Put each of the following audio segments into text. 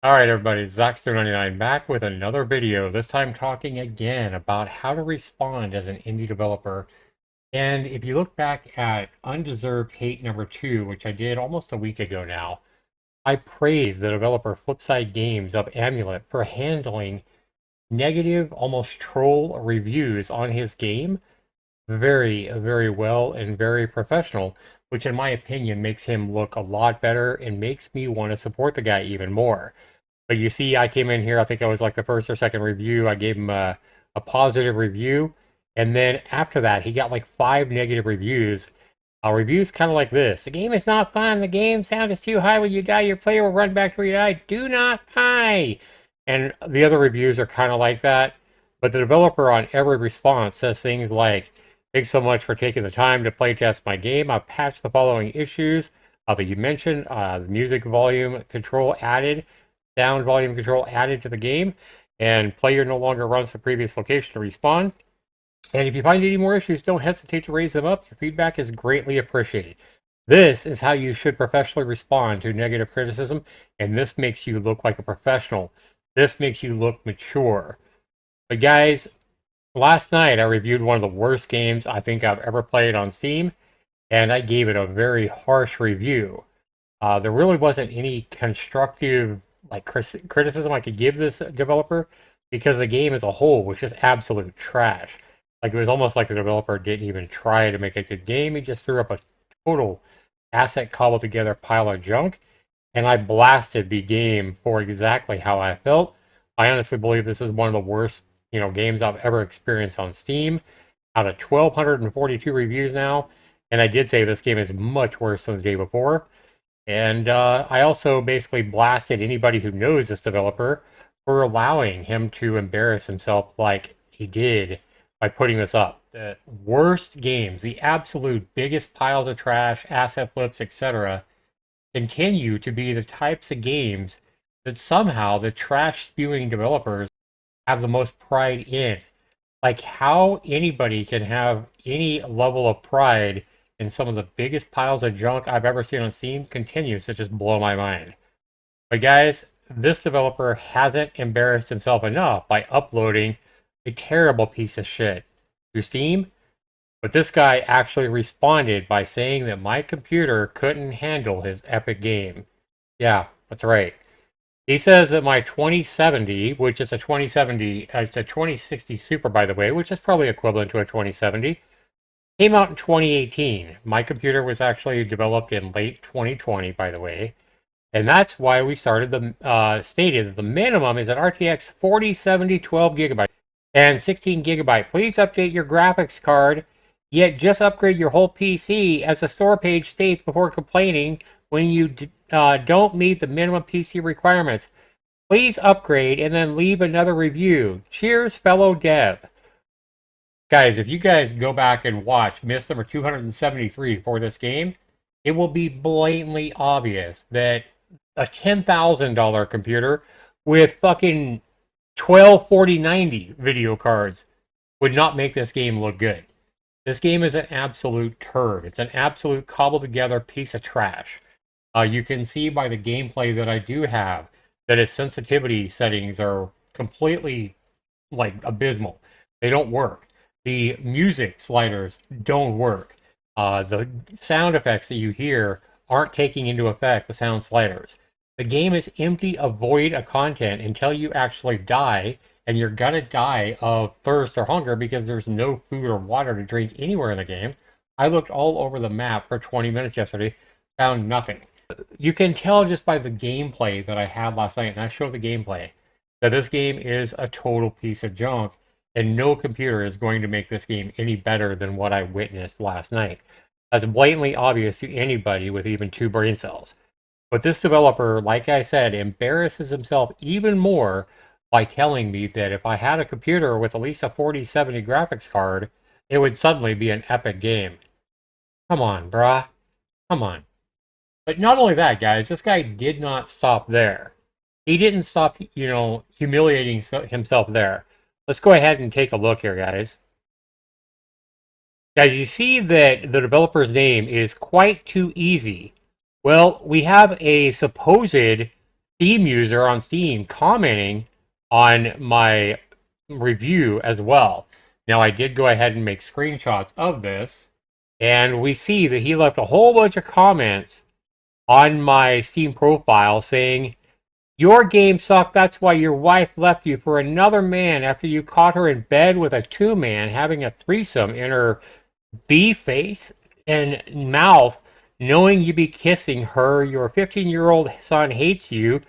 Alright everybody, Zaxter99 back with another video, this time talking again about how to respond as an indie developer. And if you look back at Undeserved Hate number 2, which I did almost a week ago now, I praised the developer Flipside Games of Amulet for handling negative, almost troll reviews on his game very, very well and very professional, which in my opinion makes him look a lot better and makes me want to support the guy even more. But you see, I came in here, I think I was like the first or second review. I gave him a positive review. And then after that, he got like 5 negative reviews. Reviews kind of like this. The game is not fun. The game sound is too high. When you die, your player will run back to where you died. Do not die. And the other reviews are kind of like that. But the developer on every response says things like, thanks so much for taking the time to playtest my game. I've patched the following issues that you mentioned. The music volume control added, sound volume control added to the game, and player no longer runs the previous location to respawn. And if you find any more issues, don't hesitate to raise them up. Your feedback is greatly appreciated. This is how you should professionally respond to negative criticism, and this makes you look like a professional. This makes you look mature. But guys, last night I reviewed one of the worst games I think I've ever played on Steam, and I gave it a very harsh review. There really wasn't any constructive criticism I could give this developer because the game as a whole was just absolute trash. Like it was almost like the developer didn't even try to make a good game. He just threw up a total asset cobbled together pile of junk, and I blasted the game for exactly how I felt. I honestly believe this is one of the worst, games I've ever experienced on Steam. Out of 1,242 reviews now, and I did say this game is much worse than the day before. And I also basically blasted anybody who knows this developer for allowing him to embarrass himself like he did by putting this up. The worst games, the absolute biggest piles of trash, asset flips, etc., continue to be the types of games that somehow the trash spewing developers have the most pride in. Like how anybody can have any level of pride in some of the biggest piles of junk I've ever seen on Steam continues to just blow my mind. But guys, this developer hasn't embarrassed himself enough by uploading a terrible piece of shit to Steam. But this guy actually responded by saying that my computer couldn't handle his epic game. Yeah, that's right. He says that my 2070, which is a 2070, it's a 2060 Super, by the way, which is probably equivalent to a 2070, came out in 2018. My computer was actually developed in late 2020, by the way. And that's why we started stated that the minimum is an RTX 4070 12 gigabyte and 16 gigabyte. Please update your graphics card, yet just upgrade your whole PC as the store page states before complaining when you don't meet the minimum PC requirements. Please upgrade and then leave another review. Cheers, fellow dev. Guys, if you guys go back and watch miss number 273 for this game, it will be blatantly obvious that a $10,000 computer with fucking 124090 video cards would not make this game look good. This game is an absolute turd. It's an absolute cobbled together piece of trash. You can see by the gameplay that I do have that its sensitivity settings are completely abysmal. They don't work. The music sliders don't work. The sound effects that you hear aren't taking into effect the sound sliders. The game is empty of void of content until you actually die, and you're gonna die of thirst or hunger because there's no food or water to drink anywhere in the game. I looked all over the map for 20 minutes yesterday, found nothing. You can tell just by the gameplay that I had last night, and I showed the gameplay, that this game is a total piece of junk, and no computer is going to make this game any better than what I witnessed last night. That's blatantly obvious to anybody with even 2 brain cells. But this developer, like I said, embarrasses himself even more by telling me that if I had a computer with at least a 4070 graphics card, it would suddenly be an epic game. Come on, brah. Come on. But not only that, guys, this guy did not stop there. He didn't stop, humiliating himself there. Let's go ahead and take a look here, guys. Guys, you see that the developer's name is Quite Too Easy. Well, we have a supposed Steam user on Steam commenting on my review as well. Now, I did go ahead and make screenshots of this, and we see that he left a whole bunch of comments on my Steam profile saying, "Your game sucked, that's why your wife left you for another man after you caught her in bed with a two-man having a threesome in her B face and mouth, knowing you be kissing her. Your 15-year-old son hates you.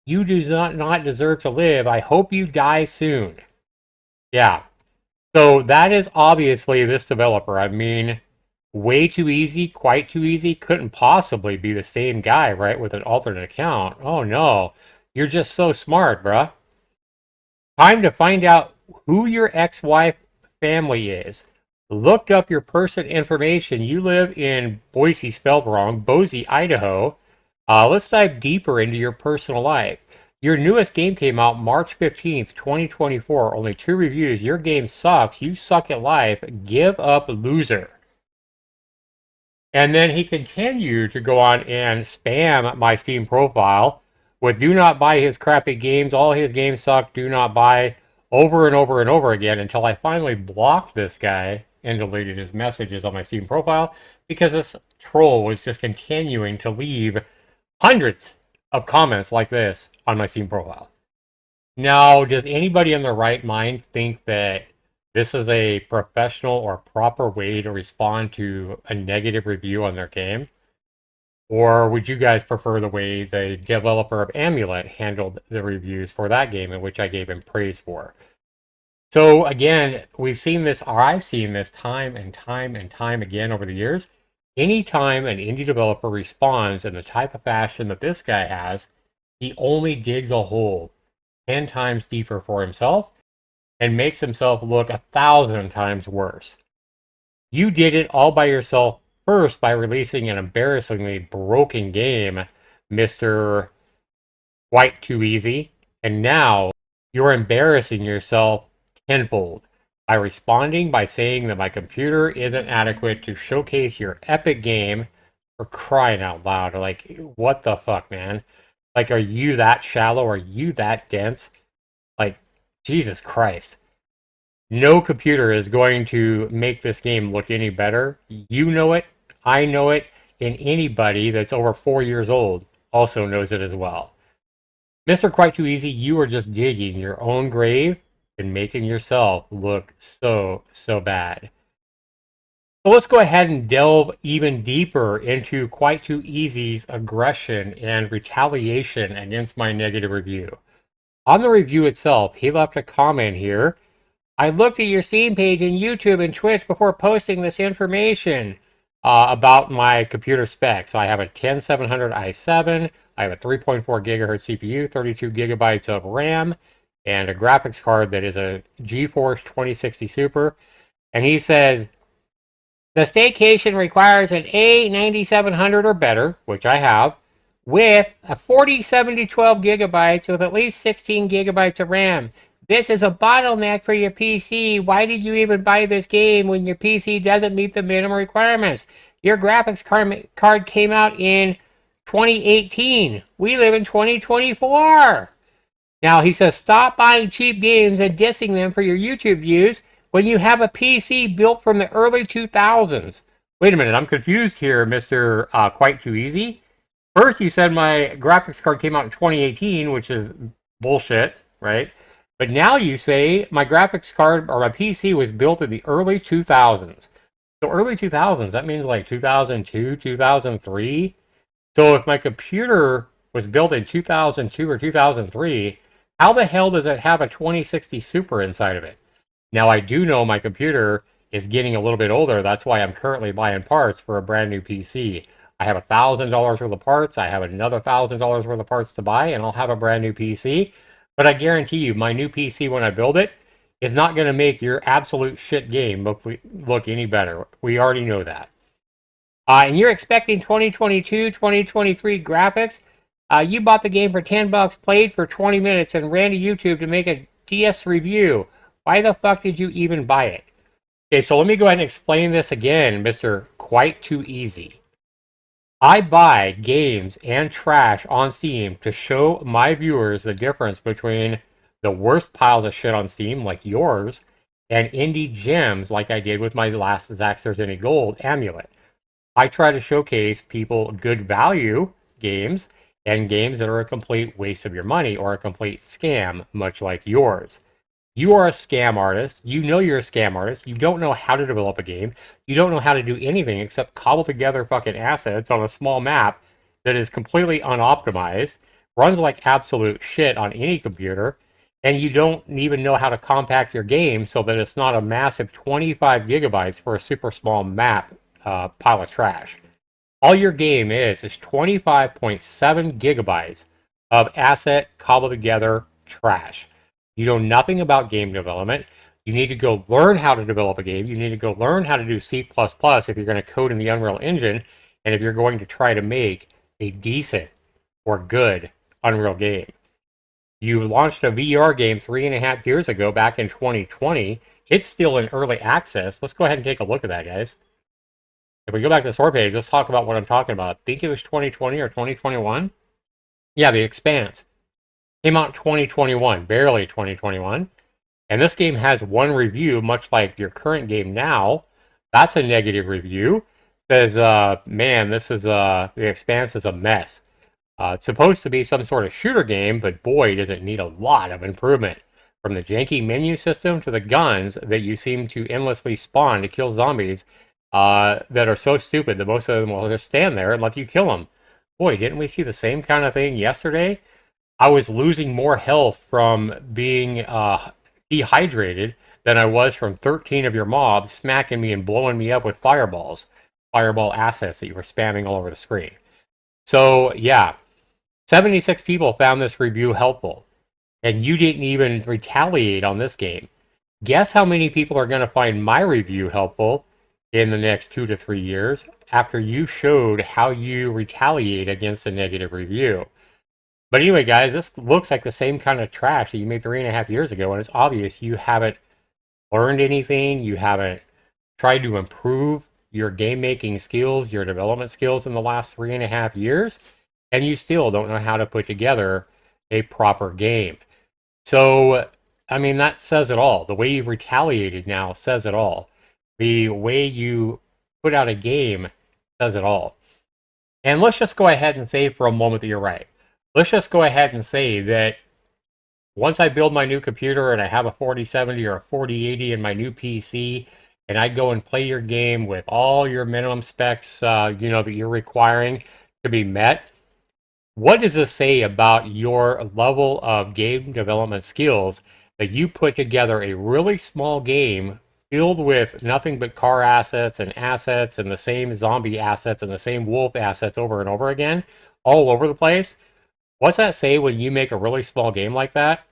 You do not deserve to live. I hope you die soon." Yeah. So that is obviously this developer. I mean, way too easy, quite too easy. Couldn't possibly be the same guy, right? With an alternate account. Oh no. You're just so smart, bruh. Time to find out who your ex-wife family is. Looked up your person information. You live in Boise, spelled wrong, Boise, Idaho. Let's dive deeper into your personal life. Your newest game came out March 15th, 2024. Only 2 reviews. Your game sucks. You suck at life. Give up, loser. And then he continued to go on and spam my Steam profile with "do not buy his crappy games. All his games suck. Do not buy," over and over and over again, until I finally blocked this guy and deleted his messages on my Steam profile because this troll was just continuing to leave hundreds of comments like this on my Steam profile. Now, does anybody in their right mind think that this is a professional or proper way to respond to a negative review on their game? Or would you guys prefer the way the developer of Amulet handled the reviews for that game, in which I gave him praise for? So again, we've seen this, or I've seen this time and time and time again over the years. Anytime an indie developer responds in the type of fashion that this guy has, he only digs a hole 10 times deeper for himself and makes himself look 1,000 times worse. You did it all by yourself first by releasing an embarrassingly broken game, Mr. Quite Too Easy, and now you're embarrassing yourself tenfold by responding by saying that my computer isn't adequate to showcase your epic game. For crying out loud. Like, what the fuck, man? Like, are you that shallow? Are you that dense? Like, Jesus Christ. No computer is going to make this game look any better. You know it, I know it, and anybody that's over 4 years old also knows it as well. Mr. Quite Too Easy, you are just digging your own grave and making yourself look so bad. So let's go ahead and delve even deeper into Quite Too Easy's aggression and retaliation against my negative review. On the review itself, he left a comment here. "I looked at your Steam page and YouTube and Twitch before posting this information about my computer specs. I have a 10700 i7, I have a 3.4 gigahertz CPU, 32 gigabytes of RAM, and a graphics card that is a GeForce 2060 Super." And he says, "The Staycation requires an A9700 or better," which I have, "with a 407012 gigabytes with at least 16 gigabytes of RAM. This is a bottleneck for your PC. Why did you even buy this game when your PC doesn't meet the minimum requirements? Your graphics card came out in 2018. We live in 2024. Now," he says, "stop buying cheap games and dissing them for your YouTube views when you have a PC built from the early 2000s. Wait a minute, I'm confused here, Mr. Quite Too Easy. First, you said my graphics card came out in 2018, which is bullshit, right? But now you say my graphics card or my PC was built in the early 2000s. So early 2000s, that means like 2002, 2003. So if my computer was built in 2002 or 2003, how the hell does it have a 2060 Super inside of it? Now, I do know my computer is getting a little bit older. That's why I'm currently buying parts for a brand new PC. I have $1,000 worth of parts. I have another $1,000 worth of parts to buy, and I'll have a brand new PC. But I guarantee you, my new PC, when I build it, is not going to make your absolute shit game look any better. We already know that. And you're expecting 2022, 2023 graphics. You bought the game for $10, played for 20 minutes, and ran to YouTube to make a DS review. Why the fuck did you even buy it? Okay, so let me go ahead and explain this again, Mr. Quite Too Easy. I buy games and trash on Steam to show my viewers the difference between the worst piles of shit on Steam, like yours, and indie gems, like I did with my last Zaxxer's Any Gold amulet. I try to showcase people good value games and games that are a complete waste of your money or a complete scam, much like yours. You are a scam artist. You know you're a scam artist. You don't know how to develop a game. You don't know how to do anything except cobble together fucking assets on a small map that is completely unoptimized, runs like absolute shit on any computer, and you don't even know how to compact your game so that it's not a massive 25 gigabytes for a super small map pile of trash. All your game is 25.7 gigabytes of asset cobbled together trash. You know nothing about game development. You need to go learn how to develop a game. You need to go learn how to do C++ if you're going to code in the Unreal Engine, and if you're going to try to make a decent or good Unreal game. You launched a VR game 3.5 years ago, back in 2020. It's still in early access. Let's go ahead and take a look at that, guys. If we go back to the store page, let's talk about what I'm talking about. I think it was 2020 or 2021. Yeah, The Expanse came out in 2021, barely 2021. And this game has one review, much like your current game now. That's a negative review. It says, man, The Expanse is a mess. It's supposed to be some sort of shooter game, but boy, does it need a lot of improvement. From the janky menu system to the guns that you seem to endlessly spawn to kill zombies that are so stupid that most of them will just stand there and let you kill them. Boy, didn't we see the same kind of thing yesterday? I was losing more health from being dehydrated than I was from 13 of your mobs smacking me and blowing me up with fireballs. Fireball assets that you were spamming all over the screen. So, yeah, 76 people found this review helpful, and you didn't even retaliate on this game. Guess how many people are going to find my review helpful in the next 2 to 3 years after you showed how you retaliate against a negative review. But anyway, guys, this looks like the same kind of trash that you made 3.5 years ago, and it's obvious you haven't learned anything, you haven't tried to improve your game making skills, your development skills in the last 3.5 years, and you still don't know how to put together a proper game. So, I mean, that says it all. The way you've retaliated now says it all. The way you put out a game says it all. And let's just go ahead and say for a moment that you're right. Let's just go ahead and say that once I build my new computer and I have a 4070 or a 4080 in my new PC, and I go and play your game with all your minimum specs, that you're requiring to be met, what does this say about your level of game development skills that you put together a really small game filled with nothing but car assets and the same zombie assets and the same wolf assets over and over again, all over the place? What's that say when you make a really small game like that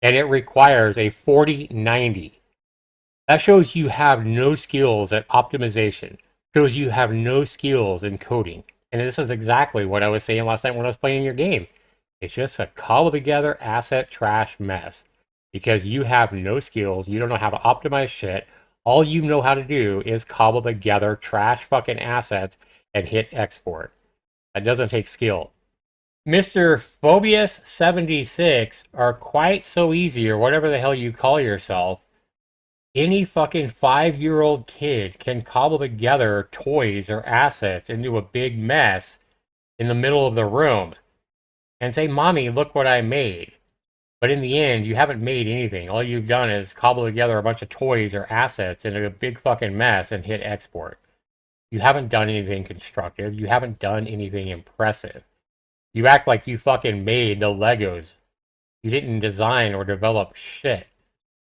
and it requires a 4090? That shows you have no skills at optimization, shows you have no skills in coding. And this is exactly what I was saying last night when I was playing your game. It's just a cobbled together asset trash mess because you have no skills. You don't know how to optimize shit. All you know how to do is cobble together trash fucking assets and hit export. That doesn't take skill. Mr. Phobius76 are quite so easy, or whatever the hell you call yourself. Any fucking 5-year-old kid can cobble together toys or assets into a big mess in the middle of the room and say, Mommy, look what I made. But in the end, you haven't made anything. All you've done is cobble together a bunch of toys or assets into a big fucking mess and hit export. You haven't done anything constructive. You haven't done anything impressive. You act like you fucking made the Legos. You didn't design or develop shit.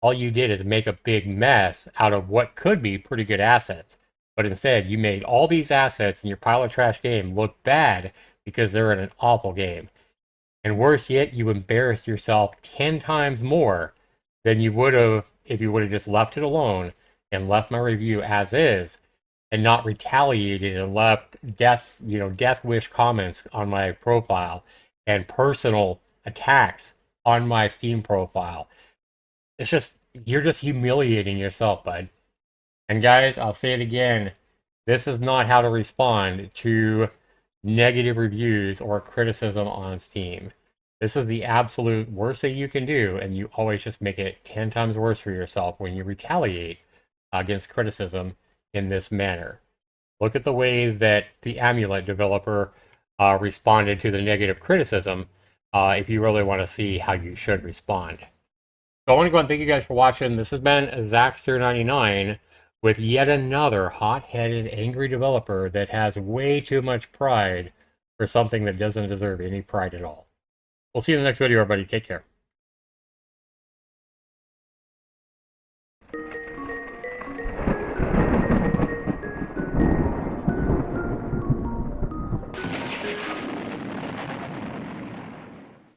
All you did is make a big mess out of what could be pretty good assets. But instead, you made all these assets in your pile of trash game look bad because they're in an awful game. And worse yet, you embarrass yourself 10 times more than you would have if you would have just left it alone and left my review as is and not retaliated and left death wish comments on my profile and personal attacks on my Steam profile. It's just, you're just humiliating yourself, bud. And guys, I'll say it again. This is not how to respond to negative reviews or criticism on Steam. This is the absolute worst thing you can do, and you always just make it 10 times worse for yourself when you retaliate against criticism in this manner. Look at the way that the Amulet developer responded to the negative criticism if you really want to see how you should respond. So I want to go and thank you guys for watching. This has been Zaxter99 with yet another hot-headed, angry developer that has way too much pride for something that doesn't deserve any pride at all. We'll see you in the next video, everybody. Take care.